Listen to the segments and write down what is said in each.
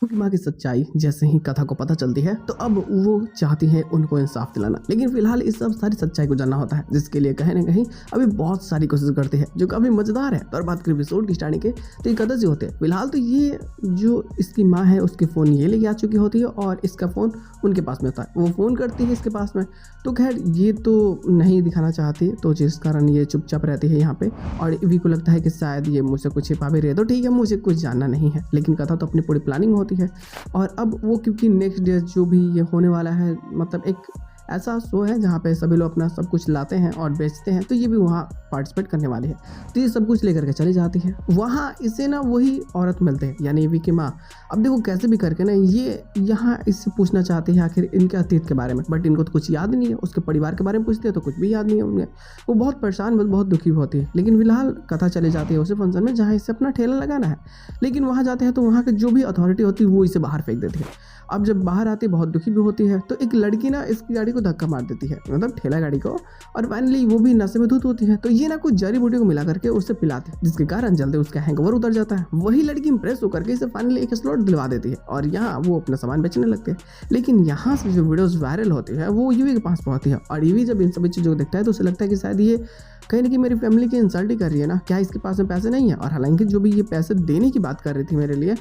उनकी माँ की सच्चाई जैसे ही कथा को पता चलती है तो अब वो चाहती है उनको इंसाफ दिलाना, लेकिन फिलहाल इस सब सारी सच्चाई को जानना होता है, जिसके लिए कहीं ना कहीं अभी बहुत सारी कोशिश करती है जो काफी मजेदार है। तो और बात करें एपिसोड की स्टार्टिंग के तो ये कथा जो होते हैं, फिलहाल तो ये जो इसकी माँ है उसके फोन ये लेके आ चुकी होती है और इसका फोन उनके पास में होता है। वो फोन करती है इसके पास में, तो खैर ये तो नहीं दिखाना चाहती, तो जिस कारण ये चुपचाप रहती है यहाँ पे। और ईवी को लगता है कि शायद ये मुझसे कुछ छिपा भी रहे, तो ठीक है मुझे कुछ जानना नहीं है, लेकिन कथा तो अपनी पूरी प्लानिंग होती है। और अब वो क्योंकि नेक्स्ट डे जो भी ये होने वाला है, मतलब एक ऐसा शो है जहाँ पे सभी लोग अपना सब कुछ लाते हैं और बेचते हैं, तो ये भी वहाँ पार्टिसिपेट करने वाली है। तो ये सब कुछ लेकर के चली जाती है। वहाँ इसे ना वही औरत मिलते हैं यानी ईवी की माँ। अब देखो कैसे भी करके ना ये यहाँ इससे पूछना चाहती है आखिर इनके अतीत के बारे में, बट इनको तो कुछ याद नहीं है। उसके परिवार के बारे में पूछते हैं तो कुछ भी याद नहीं है उन्हें। वो बहुत परेशान बहुत दुखी होती है। लेकिन फिलहाल कथा चली जाती है उसे फंक्शन में जहाँ इसे अपना ठेला लगाना है, लेकिन वहाँ जाते हैं तो वहाँ की जो भी अथॉरिटी होती है वो इसे बाहर फेंक देती है। अब जब बाहर आती है बहुत दुखी भी होती है, तो एक लड़की ना इसकी गाड़ी को धक्का मार देती है, मतलब ठेला गाड़ी को, और फाइनली वो भी नशे में धुत होती है। तो ये ना कुछ जड़ी बूटी को मिला करके उसे पिलाते हैं, जिसके कारण जल्दी उसका हैंगओवर उतर जाता है। वही लड़की इंप्रेस होकर के इसे फाइनली एक स्लॉट दिलवा देती है और यहाँ वो अपना सामान बेचने लगते हैं। लेकिन यहाँ से जो वीडियोस वायरल होती है वो ईवी के पास पहुंचती है और ईवी जब इन सभी चीज़ों को देखता है तो उसे लगता है कि शायद ये कहीं ना कहीं मेरी फैमिली की इंसल्ट ही कर रही है ना, क्या इसके पास में पैसे नहीं है। और हालांकि जो भी ये पैसे देने की बात कर रही थी मेरे लिए,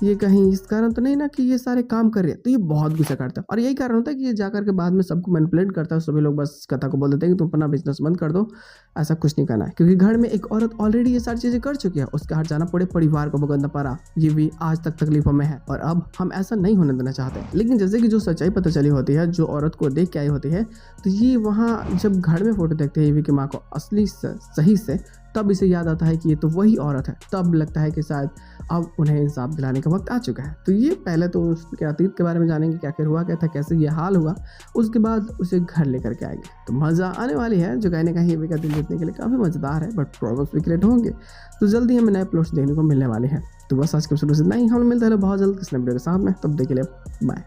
ये कहीं इस कारण तो नहीं ना कि ये सारे काम कर रही है। तो ये बहुत गुस्सा करता है और यही कारण होता है कि ये जाकर के बाद में सबको मैनिपुलेट करता है। सभी लोग बस कथा को बोल देते हैं कि तुम अपना बिजनेस बंद कर दो, ऐसा कुछ नहीं करना है, क्योंकि घर में एक औरत ऑलरेडी ये सारी चीज़ें कर चुकी है। उसके हट जाना पूरे परिवार को भुगतना पड़ा, ये भी आज तक तकलीफों में है और अब हम ऐसा नहीं होने देना चाहते। लेकिन जैसे कि जो सच्चाई पता चली होती है, जो औरत को देख के आई होती है, तो ये वहाँ जब घर में फोटो देखते हैं ईवी की माँ को असली सही से, तब इसे याद आता है कि ये तो वही औरत है। तब लगता है कि शायद अब उन्हें इंसाफ दिलाने का वक्त आ चुका है। तो ये पहले तो उसके अतीत के बारे में जानेंगे, क्या क्या हुआ, क्या था, कैसे ये हाल हुआ। उसके बाद उसे घर लेकर के आएंगे, तो मज़ा आने वाली है। जो कहीं ना कहीं ईवी का दिल जीतने के लिए काफ़ी मज़ेदार है, बट प्रॉब्लम्स भी क्रिएट होंगे। तो जल्दी हमें नए प्लॉट्स देखने को मिलने वाले हैं। तो बस आज के एपिसोड से इतना ही, हम मिलते हैं बहुत जल्द किसी नए वीडियो के साथ में। तब तक के लिए बाय।